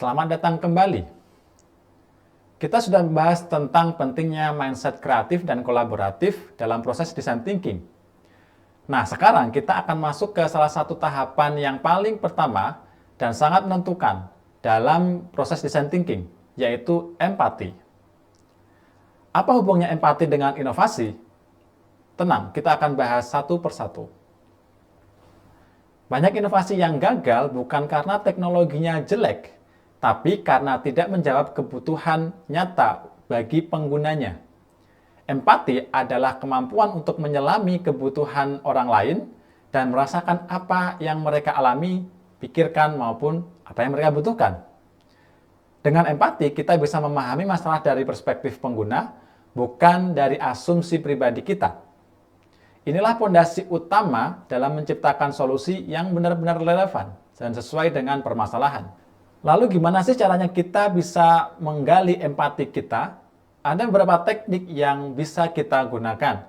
Selamat datang kembali. Kita sudah membahas tentang pentingnya mindset kreatif dan kolaboratif dalam proses design thinking. Nah, sekarang kita akan masuk ke salah satu tahapan yang paling pertama dan sangat menentukan dalam proses design thinking, yaitu empati. Apa hubungannya empati dengan inovasi? Tenang, kita akan bahas satu persatu. Banyak inovasi yang gagal bukan karena teknologinya jelek, tapi karena tidak menjawab kebutuhan nyata bagi penggunanya. Empati adalah kemampuan untuk menyelami kebutuhan orang lain dan merasakan apa yang mereka alami, pikirkan, maupun apa yang mereka butuhkan. Dengan empati, kita bisa memahami masalah dari perspektif pengguna, bukan dari asumsi pribadi kita. Inilah fondasi utama dalam menciptakan solusi yang benar-benar relevan dan sesuai dengan permasalahan. Lalu gimana sih caranya kita bisa menggali empati kita? Ada beberapa teknik yang bisa kita gunakan.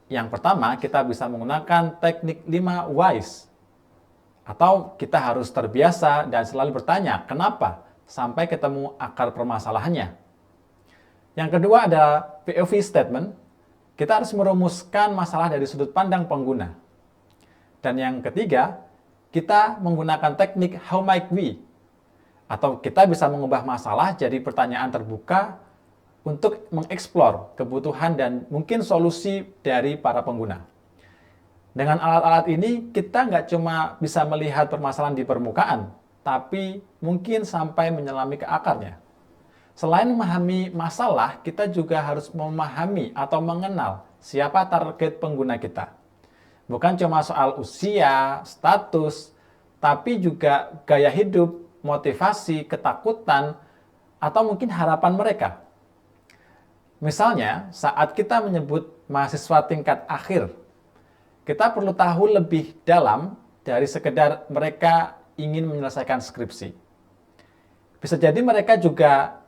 Yang pertama, kita bisa menggunakan teknik 5 whys. Atau kita harus terbiasa dan selalu bertanya, kenapa? Sampai ketemu akar permasalahannya. Yang kedua ada POV statement. Kita harus merumuskan masalah dari sudut pandang pengguna. Dan yang ketiga, kita menggunakan teknik how might we. Atau kita bisa mengubah masalah jadi pertanyaan terbuka untuk mengeksplor kebutuhan dan mungkin solusi dari para pengguna. Dengan alat-alat ini, kita nggak cuma bisa melihat permasalahan di permukaan, tapi mungkin sampai menyelami ke akarnya. Selain memahami masalah, kita juga harus memahami atau mengenal siapa target pengguna kita. Bukan cuma soal usia, status, tapi juga gaya hidup, motivasi, ketakutan, atau mungkin harapan mereka. Misalnya, saat kita menyebut mahasiswa tingkat akhir, kita perlu tahu lebih dalam dari sekedar mereka ingin menyelesaikan skripsi. Bisa jadi mereka juga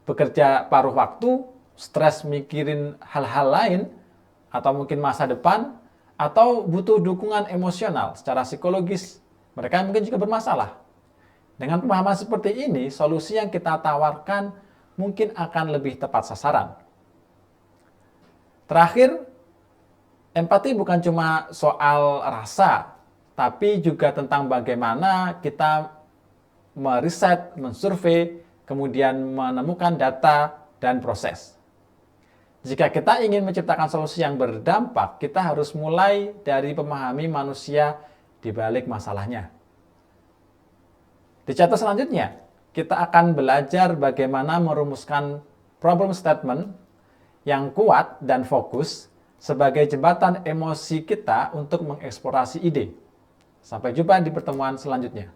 bekerja paruh waktu, stres mikirin hal-hal lain, atau mungkin masa depan, atau butuh dukungan emosional secara psikologis. Mereka mungkin juga bermasalah. Dengan pemahaman seperti ini, solusi yang kita tawarkan mungkin akan lebih tepat sasaran. Terakhir, empati bukan cuma soal rasa, tapi juga tentang bagaimana kita meriset, mensurvei, kemudian menemukan data dan proses. Jika kita ingin menciptakan solusi yang berdampak, kita harus mulai dari memahami manusia di balik masalahnya. Di chapter selanjutnya, kita akan belajar bagaimana merumuskan problem statement yang kuat dan fokus sebagai jembatan emosi kita untuk mengeksplorasi ide. Sampai jumpa di pertemuan selanjutnya.